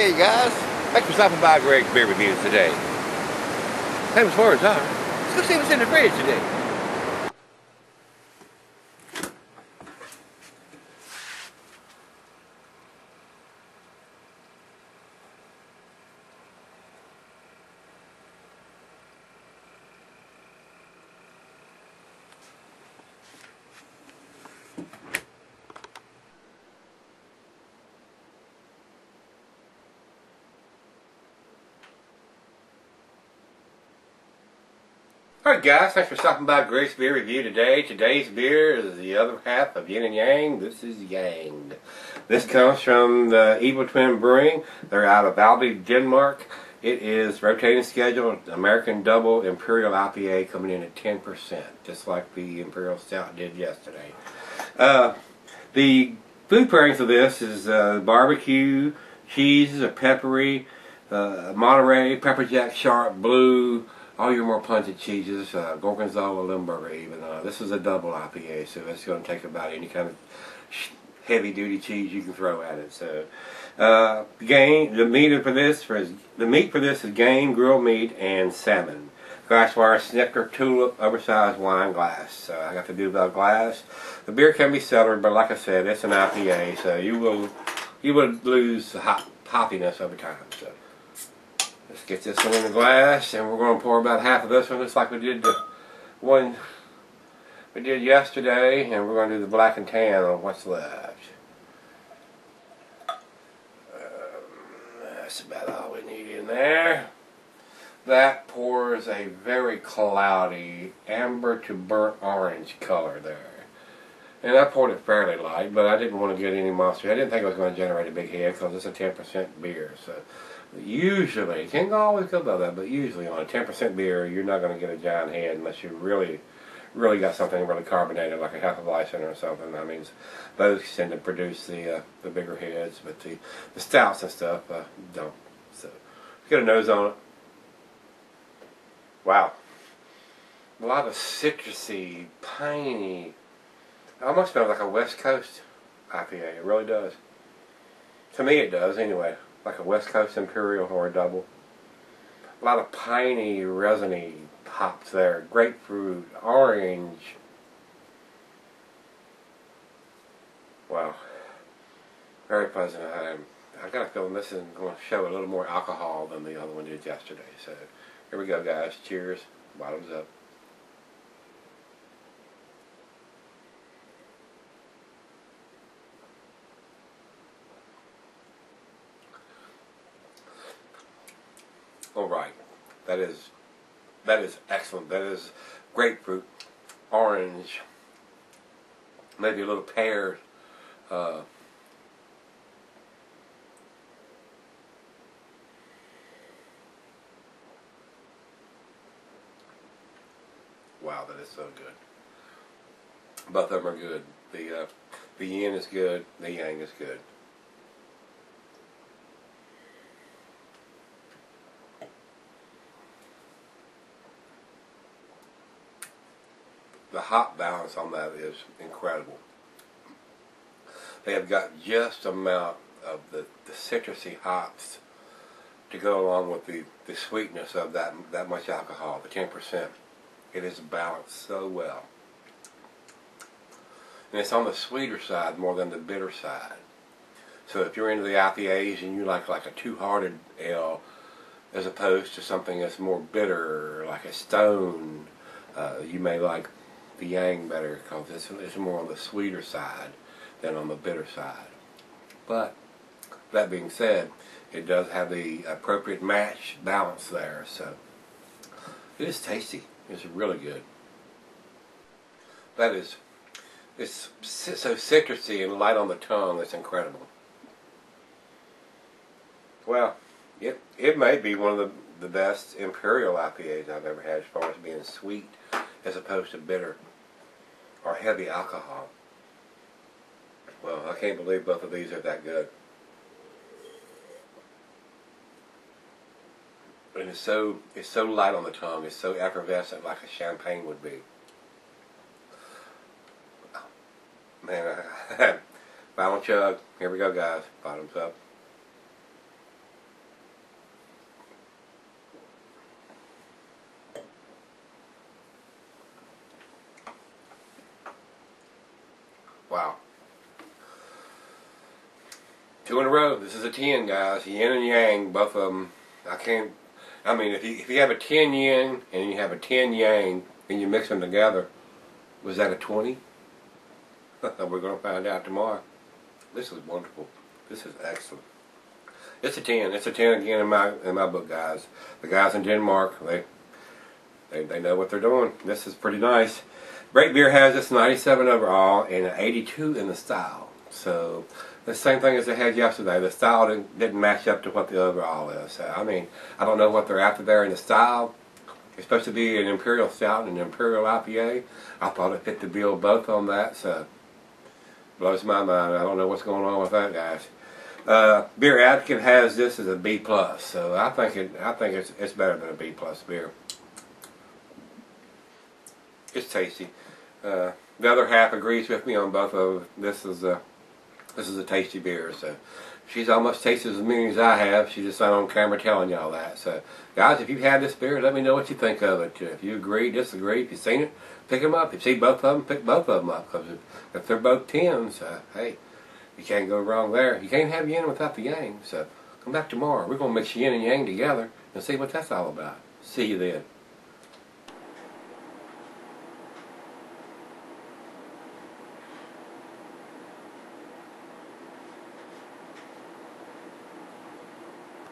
Hey guys, thanks for stopping by Greg's Beer Reviews today. Same as far as let's go see what's in the fridge today. Alright guys, thanks for stopping by Greg's Beer Review today. Today's beer is the other half of Yin and Yang. This is Yang. This comes from the Evil Twin Brewing. They're out of Valby, Denmark. It is rotating schedule, American Double Imperial IPA coming in at 10%, just like the Imperial Stout did yesterday. The food pairings of this is barbecue, cheeses are peppery, Monterey, pepper jack, sharp, blue, all your more pungent cheeses, Gorgonzola, Limburger even. This is a double IPA, so it's going to take about any kind of heavy-duty cheese you can throw at it. So, the meat for this is game, grilled meat, and salmon. Glassware Snicker Tulip oversized wine glass. So I got to do the glass. The beer can be cellared, but like I said, it's an IPA, so you would lose the hoppiness over time. So. Let's get this one in the glass, and we're going to pour about half of this one, just like we did the one we did yesterday, and we're going to do the black and tan on what's left. That's about all we need in there. That pours a very cloudy amber to burnt orange color there. And I poured it fairly light, but I didn't want to get any monster. I didn't think it was going to generate a big head because it's a 10% beer. So usually, it can't always go above that, but usually on a 10% beer, you're not going to get a giant head unless you really got something really carbonated, like a Hefeweizen or something. I mean, those tend to produce the bigger heads, but the stouts and stuff don't. So get a nose on it. Wow, a lot of citrusy, piney. It almost smells like a West Coast IPA. It really does. To me, it does anyway. Like a West Coast Imperial or a double. A lot of piney, resiny hops there. Grapefruit, orange. Wow. Very pleasant. I got a feeling this is going to show a little more alcohol than the other one did yesterday. So here we go, guys. Cheers. Bottoms up. All right, that is excellent. That is grapefruit, orange, maybe a little pear. Wow, that is so good. Both of them are good. The yin is good. The yang is good. The hop balance on that is incredible. They have got just amount of the citrusy hops to go along with the sweetness of that much alcohol, the 10%. It is balanced so well. And it's on the sweeter side more than the bitter side. So if you're into the IPAs and you like a two-hearted ale as opposed to something that's more bitter, like a Stone, you may like the Yang better because it's more on the sweeter side than on the bitter side. But that being said, it does have the appropriate match balance there, so it is tasty. It's really good. It's so citrusy and light on the tongue. It's incredible. Well, it may be one of the best Imperial IPAs I've ever had as far as being sweet as opposed to bitter or heavy alcohol. Well, I can't believe both of these are that good. And it's so light on the tongue. It's so effervescent, like a champagne would be. Man, final chug. Here we go, guys. Bottoms up. Wow. 2 in a row. This is a 10, guys. Yin and yang, both of them. I mean, if you have a 10 yin and you have a 10 yang and you mix them together, was that a 20? We're going to find out tomorrow. This is wonderful. This is excellent. It's a 10. It's a 10 again in my book, guys. The guys in Denmark, they know what they're doing. This is pretty nice. Great Beer has this 97 overall and an 82 in the style. So the same thing as they had yesterday. The style didn't match up to what the overall is. So, I mean, I don't know what they're after there in the style. It's supposed to be an Imperial Stout and an Imperial IPA. I thought it fit the bill both on that. So blows my mind. I don't know what's going on with that, guys. Beer Advocate has this as a B+. So I think it's better than a B+ beer. It's tasty. The other half agrees with me on both of them. This is a tasty beer. So she's almost tasted as many as I have. She's just not on camera telling y'all that. So guys, if you've had this beer, let me know what you think of it. If you agree, disagree, if you've seen it, pick them up. If you see both of them, pick both of them up. Because if they're both 10s, hey, you can't go wrong there. You can't have yin without the yang. So come back tomorrow. We're going to mix yin and yang together and see what that's all about. See you then.